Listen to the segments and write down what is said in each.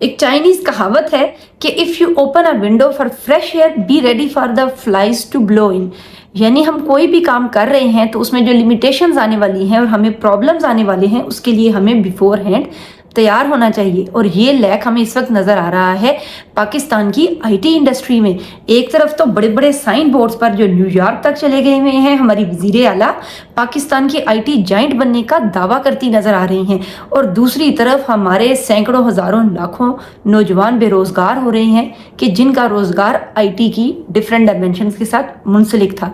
ایک چائنیز کہاوت ہے کہ if you open a window for fresh air be ready for the flies to blow in, یعنی ہم کوئی بھی کام کر رہے ہیں تو اس میں جو لمیٹیشنز آنے والی ہیں اور ہمیں پرابلمز آنے والے ہیں اس کے لیے ہمیں بیفور ہینڈ تیار ہونا چاہیے. اور یہ لیک ہمیں اس وقت نظر آ رہا ہے پاکستان کی آئی ٹی انڈسٹری میں. ایک طرف تو بڑے بڑے سائن بورڈز پر جو نیو یارک تک چلے گئے ہوئے ہیں ہماری وزیر اعلیٰ پاکستان کی آئی ٹی جائنٹ بننے کا دعویٰ کرتی نظر آ رہی ہیں، اور دوسری طرف ہمارے سینکڑوں ہزاروں لاکھوں نوجوان بے روزگار ہو رہے ہیں کہ جن کا روزگار آئی ٹی کی ڈفرینٹ ڈائمینشنز کے ساتھ منسلک تھا.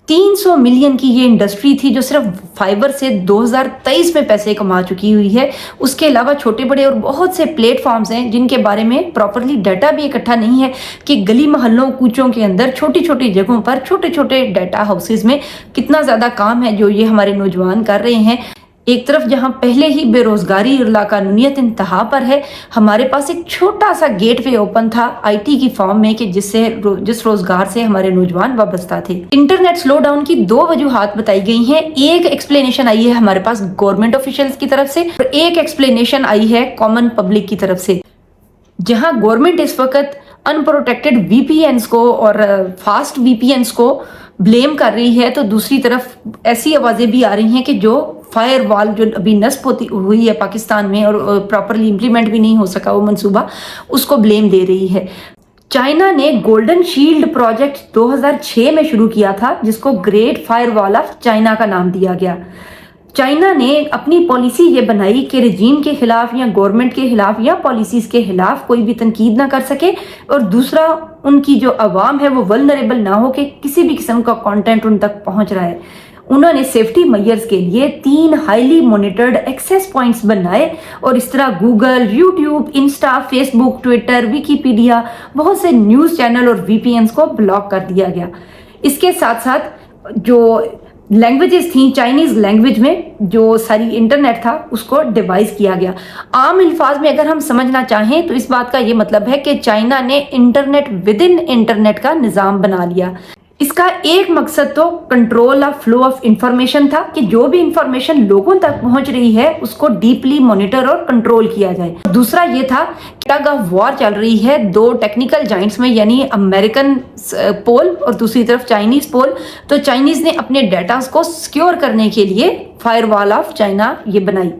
300 ملین کی یہ انڈسٹری تھی جو صرف فائبر سے 2023 میں پیسے کما چکی ہوئی ہے. اس کے علاوہ چھوٹے بڑے اور بہت سے پلیٹ فارمز ہیں جن کے بارے میں پراپرلی ڈیٹا بھی اکٹھا نہیں ہے کہ گلی محلوں کوچوں کے اندر چھوٹی چھوٹی جگہوں پر چھوٹے چھوٹے ڈیٹا ہاؤسز میں کتنا زیادہ کام ہے جو یہ ہمارے نوجوان کر رہے ہیں. ایک طرف جہاں پہلے ہی بے روزگاری اور لاقانونیت انتہا پر ہے، ہمارے پاس ایک چھوٹا سا گیٹ وے اوپن تھا آئی ٹی کی فارم میں کہ جس روزگار سے ہمارے نوجوان وابستہ تھے. انٹرنیٹ سلو ڈاؤن کی 2 وجوہات بتائی گئی ہیں. ایک ایکسپلینیشن آئی ہے ہمارے پاس گورنمنٹ آفیشلز کی طرف سے اور ایک ایکسپلینیشن آئی ہے کامن پبلک کی طرف سے. جہاں گورنمنٹ اس وقت ان پروٹیکٹڈ وی پی اینز کو اور فاسٹ وی پی اینز کو بلیم کر رہی ہے، تو دوسری طرف ایسی آوازیں بھی آ رہی ہیں کہ جو فائر وال جو ابھی نصب ہوئی ہے پاکستان میں اور پراپرلی امپلیمنٹ بھی نہیں ہو سکا وہ منصوبہ، اس کو بلیم دے رہی ہے. چائنا نے گولڈن شیلڈ پروجیکٹ 2006 میں شروع کیا تھا جس کو گریٹ فائر وال آف چائنا کا نام دیا گیا. چائنا نے اپنی پالیسی یہ بنائی کہ رجیم کے خلاف یا گورنمنٹ کے خلاف یا پالیسیز کے خلاف کوئی بھی تنقید نہ کر سکے، اور دوسرا ان کی جو عوام ہے وہ ولنریبل نہ ہو کہ کسی بھی قسم کا کانٹینٹ ان تک پہنچ رہا ہے. انہوں نے سیفٹی میئرز کے لیے 3 ہائیلی مانیٹرڈ ایکسیس پوائنٹس بنائے، اور اس طرح گوگل، یوٹیوب، انسٹا، فیس بک، ٹویٹر، ویکیپیڈیا، بہت سے نیوز چینل اور وی پی اینز کو بلاک کر دیا گیا. اس کے ساتھ ساتھ جو لینگویجز تھیں چائنیز لینگویج میں جو ساری انٹرنیٹ تھا اس کو ڈیوائز کیا گیا. عام الفاظ میں اگر ہم سمجھنا چاہیں تو اس بات کا یہ مطلب ہے کہ چائنا نے انٹرنیٹ ود ان انٹرنیٹ کا نظام بنا لیا. اس کا ایک مقصد تو control of flow of information تھا کہ جو بھی انفارمیشن لوگوں تک پہنچ رہی ہے اس کو ڈیپلی مانیٹر اور کنٹرول کیا جائے. دوسرا یہ تھا کہ ٹگ آف وار چل رہی ہے 2 ٹیکنیکل جائنٹس میں، یعنی امریکن پول اور دوسری طرف چائنیز پول. تو چائنیز نے اپنے ڈیٹاز کو سیکیور کرنے کے لیے فائر وال آف چائنا یہ بنائی.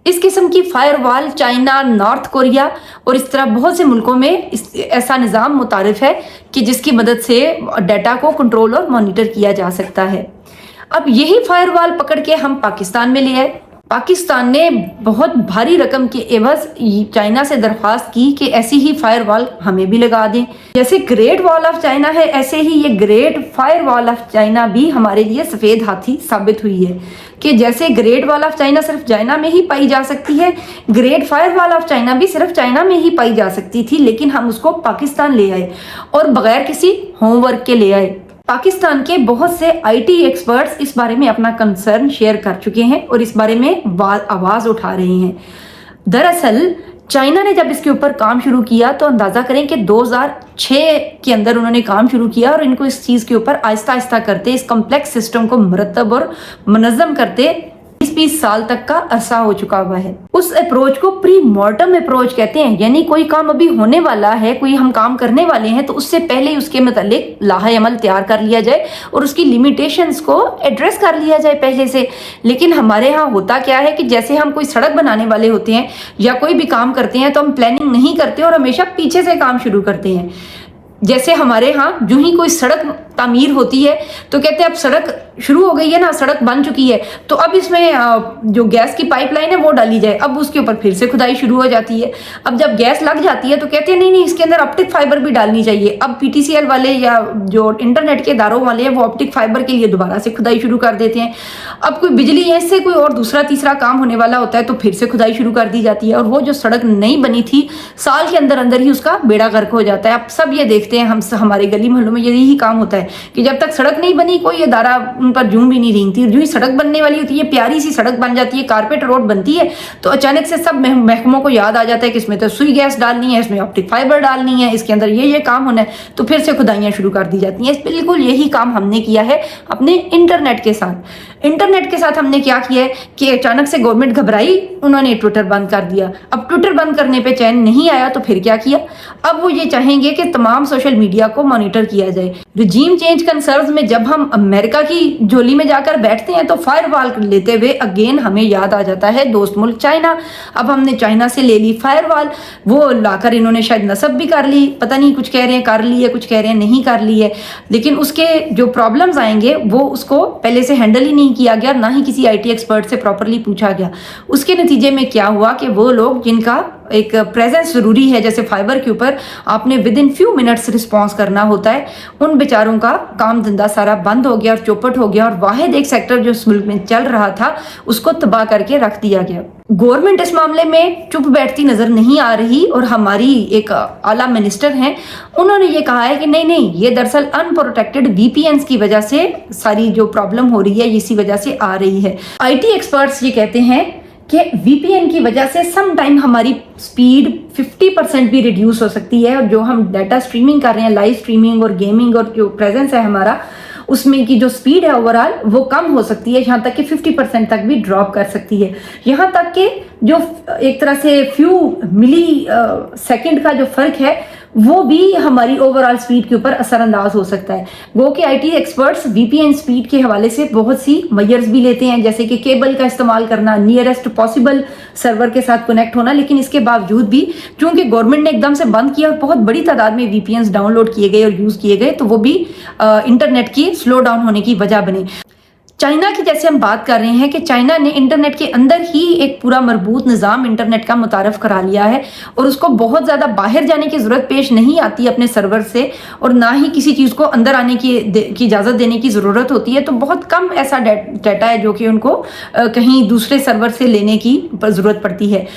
اس قسم کی فائر وال چائنا، نارتھ کوریا اور اس طرح بہت سے ملکوں میں ایسا نظام متعارف ہے کہ جس کی مدد سے ڈیٹا کو کنٹرول اور مانیٹر کیا جا سکتا ہے. اب یہی فائر وال پکڑ کے ہم پاکستان میں لے آئے. پاکستان نے بہت بھاری رقم کے عوض چائنا سے درخواست کی کہ ایسی ہی فائر وال ہمیں بھی لگا دیں. جیسے گریٹ وال آف چائنا ہے ایسے ہی یہ گریٹ فائر وال آف چائنا بھی ہمارے لیے سفید ہاتھی ثابت ہوئی ہے کہ جیسے گریٹ وال آف چائنا صرف چائنا میں ہی پائی جا سکتی ہے، گریٹ فائر وال آف چائنا بھی صرف چائنا میں ہی پائی جا سکتی تھی، لیکن ہم اس کو پاکستان لے آئے اور بغیر کسی ہوم ورک کے لے آئے. پاکستان کے بہت سے آئی ٹی ایکسپرٹس اس بارے میں اپنا کنسرن شیئر کر چکے ہیں اور اس بارے میں آواز اٹھا رہے ہیں. دراصل چائنا نے جب اس کے اوپر کام شروع کیا تو اندازہ کریں کہ 2006 کے اندر انہوں نے کام شروع کیا اور ان کو اس چیز کے اوپر آہستہ آہستہ کرتے اس کمپلیکس سسٹم کو مرتب اور منظم کرتے 20 سال تک کا عرصہ ہو چکا ہوا ہے. اس اپروچ کو پری مارٹم اپروچ کہتے ہیں، یعنی کوئی کام ابھی ہونے والا ہے، کوئی ہم کام کرنے والے ہیں تو اس سے پہلے اس کے متعلق لاحہ عمل تیار کر لیا جائے اور اس کی لیمیٹیشنز کو ایڈریس کر لیا جائے پہلے سے. لیکن ہمارے ہاں ہوتا کیا ہے کہ جیسے ہم کوئی سڑک بنانے والے ہوتے ہیں یا کوئی بھی کام کرتے ہیں تو ہم پلاننگ نہیں کرتے اور ہمیشہ پیچھے سے کام شروع کرتے ہیں. جیسے ہمارے ہاں جو ہی کوئی سڑک تعمیر ہوتی ہے تو کہتے ہیں اب سڑک شروع ہو گئی ہے نا، سڑک بن چکی ہے تو اب اس میں جو گیس کی پائپ لائن ہے وہ ڈالی جائے. اب اس کے اوپر پھر سے کھدائی شروع ہو جاتی ہے. اب جب گیس لگ جاتی ہے تو کہتے ہیں نہیں اس کے اندر آپٹک فائبر بھی ڈالنی چاہیے. اب پی ٹی سی ایل والے یا جو انٹرنیٹ کے اداروں والے ہیں وہ آپٹک فائبر کے لیے دوبارہ سے کھدائی شروع کر دیتے ہیں. اب کوئی بجلی ہے اس سے کوئی اور دوسرا تیسرا کام ہونے والا ہوتا ہے تو پھر سے کھدائی شروع کر دی جاتی ہے اور وہ جو سڑک نہیں بنی تھی سال کے اندر ہی اس کا بیڑا غرق ہو جاتا ہے. اب سب یہ دیکھتے ہیں، ہمارے گلی محلوں میں یہی کام ہوتا ہے कि जब तक सड़क नहीं बनी कोई अदारा उन पर जूं भी नहीं रेंगती, जो ही सड़क बनने वाली होती है, प्यारी सी सड़क बन जाती है, कारपेट रोड बनती है, तो अचानक से सब महकमों को याद आ जाता है कि इसमें तो सुई गैस डालनी है, इसमें ऑप्टिक फाइबर डालनी है, इसके अंदर ये काम होना है, तो फिर से खुदाइयाँ शुरू कर दी जाती हैं। बिल्कुल यही काम हमने किया है अपने इंटरनेट के साथ। इंटरनेट के साथ हमने क्या किया है कि अचानक से गवर्नमेंट घबराई, उन्होंने ट्विटर बंद कर दिया। अब ट्विटर बंद करने पे चैन नहीं आया तो फिर क्या किया, अब वो ये चाहेंगे कि तमाम सोशल मीडिया को मॉनिटर किया जाए। रिजीम चेंज कंसर्न्स में जब हम अमेरिका की झोली में जाकर बैठते हैं तो फायरवॉल लेते हुए अगेन हमें याद आ जाता है दोस्त मुल्क चाइना। अब हमने चाइना से ले ली फायरवॉल, वो लाकर इन्होंने शायद नस्ब भी कर ली, पता नहीं, कुछ कह रहे हैं कर ली है, कुछ कह रहे हैं नहीं कर ली है, लेकिन उसके जो प्रॉब्लम्स आएंगे वो उसको पहले से हैंडल ही नहीं किया गया, ना ही किसी आईटी एक्सपर्ट से प्रॉपरली पूछा गया। उसके नतीजे में क्या हुआ कि वो लोग जिनका एक प्रेजेंस जरूरी है, जैसे फाइबर के ऊपर आपने with in few minutes response करना होता है, उन बेचारों का काम धंधा सारा बंद हो गया और चौपट हो गया, और वाहिद एक सेक्टर जो इस मुल्क में चल रहा था उसको तबाह करके रख दिया गया। गवर्नमेंट इस मामले में चुप बैठती नजर नहीं आ रही, और हमारी एक आला मिनिस्टर हैं, उन्होंने ये कहा है कि नहीं नहीं, ये दरअसल अनप्रोटेक्टेड वीपीएन्स की वजह से सारी जो प्रॉब्लम हो रही है इसी वजह से आ रही है। आईटी एक्सपर्ट्स ये कहते हैं कि वीपीएन की वजह से सम टाइम हमारी स्पीड 50% भी रिड्यूस हो सकती है, और जो हम डाटा स्ट्रीमिंग कर रहे हैं, लाइव स्ट्रीमिंग और गेमिंग और जो प्रेजेंस है हमारा, उसमें की जो स्पीड है ओवरऑल वो कम हो सकती है, यहाँ तक कि 50% तक भी ड्रॉप कर सकती है। यहाँ तक कि जो एक तरह से फ्यू मिली सेकंड का जो फर्क है वो भी हमारी ओवरऑल स्पीड के ऊपर असरअंदाज हो सकता है। गो के आईटी एक्सपर्ट्स वीपीएन स्पीड के हवाले से बहुत सी मेजर्स भी लेते हैं, जैसे कि केबल का इस्तेमाल करना, नियरेस्ट पॉसिबल सर्वर के साथ कनेक्ट होना, लेकिन इसके बावजूद भी चूंकि गवर्नमेंट ने एकदम से बंद किया और बहुत बड़ी तादाद में वीपीएन डाउनलोड किए गए और यूज किए गए, तो वो भी इंटरनेट की स्लो डाउन होने की वजह बने। चाइना की जैसे हम बात कर रहे हैं कि चाइना ने इंटरनेट के अंदर ही एक पूरा मरबूत निज़ाम इंटरनेट का मुतारफ करा लिया है, और उसको बहुत ज़्यादा बाहर जाने की ज़रूरत पेश नहीं आती अपने सर्वर से, और ना ही किसी चीज़ को अंदर आने की इजाज़त देने की ज़रूरत होती है। तो बहुत कम ऐसा डाटा है जो कि उनको कहीं दूसरे सर्वर से लेने की ज़रूरत पड़ती है।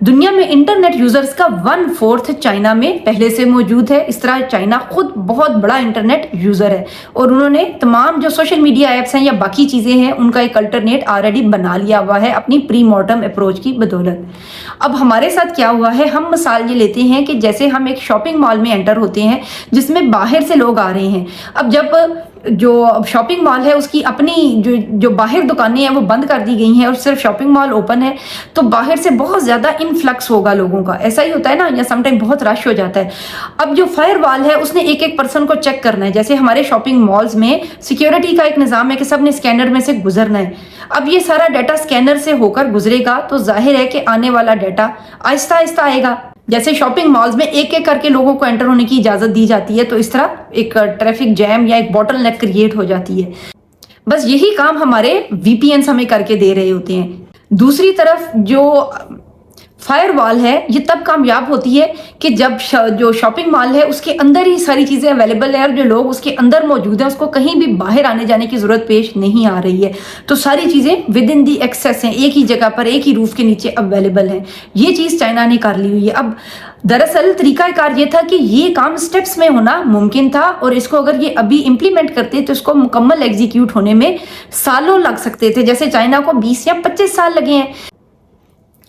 दुनिया में इंटरनेट यूज़र्स का 1/4 चाइना में पहले से मौजूद है। इस तरह चाइना खुद बहुत बड़ा इंटरनेट यूज़र है, और उन्होंने तमाम जो सोशल मीडिया ऐप्स हैं या बाकी चीज़ें हैं उनका एक अल्टरनेट ऑलरेडी बना लिया हुआ है अपनी प्री मॉर्टम अप्रोच की बदौलत। अब हमारे साथ क्या हुआ है, हम मिसाल ये लेते हैं कि जैसे हम एक शॉपिंग मॉल में एंटर होते हैं जिसमें बाहर से लोग आ रहे हैं। अब जब जो शॉपिंग मॉल है उसकी अपनी जो बाहर दुकानें हैं वो बंद कर दी गई हैं और सिर्फ शॉपिंग मॉल ओपन है, तो बाहर से बहुत ज़्यादा इनफ्लक्स होगा लोगों का। ऐसा ही होता है ना, या समटाइम बहुत रश हो जाता है। अब जो फायर वॉल है उसने एक एक पर्सन को चेक करना है। जैसे हमारे शॉपिंग मॉल्स में सिक्योरिटी का एक निज़ाम है कि सब ने स्कैनर में से गुजरना है। अब ये सारा डाटा स्कैनर से होकर गुजरेगा तो जाहिर है कि आने वाला डाटा आहिस्ता आहिस्ता आएगा। जैसे शॉपिंग मॉल्स में एक एक करके लोगों को एंटर होने की इजाजत दी जाती है, तो इस तरह एक ट्रैफिक जैम या एक बॉटल नेक क्रिएट हो जाती है। बस यही काम हमारे वीपीएन हमें करके दे रहे होते हैं। दूसरी तरफ जो फायरवॉल है ये तब कामयाब होती है कि जब जो शॉपिंग मॉल है उसके अंदर ही सारी चीज़ें अवेलेबल है, और जो लोग उसके अंदर मौजूद हैं उसको कहीं भी बाहर आने जाने की ज़रूरत पेश नहीं आ रही है। तो सारी चीज़ें विद इन दी एक्सेस हैं, एक ही जगह पर एक ही रूफ के नीचे अवेलेबल हैं। ये चीज़ चाइना ने कर ली हुई है। अब दरअसल तरीकाकार ये था कि ये काम स्टेप्स में होना मुमकिन था, और इसको अगर ये अभी इम्प्लीमेंट करते तो इसको मुकम्मल एग्जीक्यूट होने में सालों लग सकते थे, जैसे चाइना को 20 या 25 साल लगे हैं।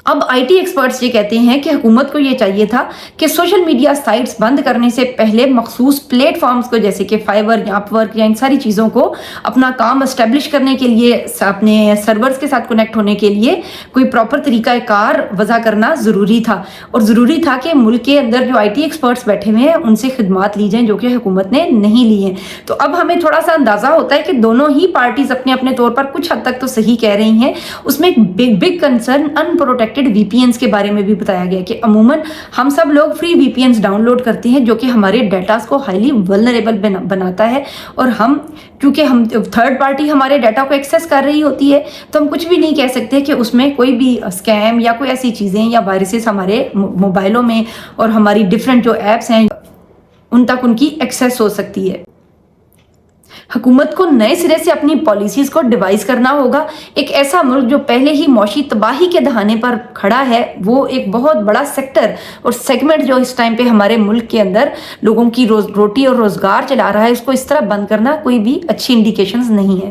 अब आईटी एक्सपर्ट्स ये कहते हैं कि हुकूमत को ये चाहिए था कि सोशल मीडिया साइट्स बंद करने से पहले मखसूस प्लेटफॉर्म्स को, जैसे कि फाइवर या अपवर्क या इन सारी चीज़ों को अपना काम एस्टेब्लिश करने के लिए, अपने सर्वर्स के साथ कनेक्ट होने के लिए कोई प्रॉपर तरीक़ाकार वज़ा करना ज़रूरी था। और ज़रूरी था कि मुल्क के अंदर जो आईटी एक्सपर्ट्स बैठे हुए हैं उनसे खिदमात ली जाएँ, जो कि हुकूमत ने नहीं ली हैं। तो अब हमें थोड़ा सा अंदाज़ा होता है कि दोनों ही पार्टीज़ अपने अपने तौर पर कुछ हद तक तो सही कह रही हैं। उसमें एक बिग कंसर्न अनप्रोटेक्टेड वीपीएन्स के बारे में भी बताया गया कि अमूमन हम सब लोग फ्री वीपीएन्स डाउनलोड करते हैं, जो कि हमारे डाटास को हाईली वल्नरेबल बनाता है, और हम क्योंकि हम थर्ड पार्टी हमारे डाटा को एक्सेस कर रही होती है, तो हम कुछ भी नहीं कह सकते कि उसमें कोई भी स्कैम या कोई ऐसी चीज़ें या वायरसेस हमारे मोबाइलों में और हमारी डिफरेंट जो ऐप्स हैं उन तक उनकी एक्सेस हो सकती है। حکومت کو نئے سرے سے اپنی پالیسیز کو ڈیوائز کرنا ہوگا. ایک ایسا ملک جو پہلے ہی معاشی تباہی کے دہانے پر کھڑا ہے، وہ ایک بہت بڑا سیکٹر اور سیگمنٹ جو اس ٹائم پہ ہمارے ملک کے اندر لوگوں کی روٹی اور روزگار چلا رہا ہے، اس کو اس طرح بند کرنا کوئی بھی اچھی انڈیکیشنز نہیں ہے.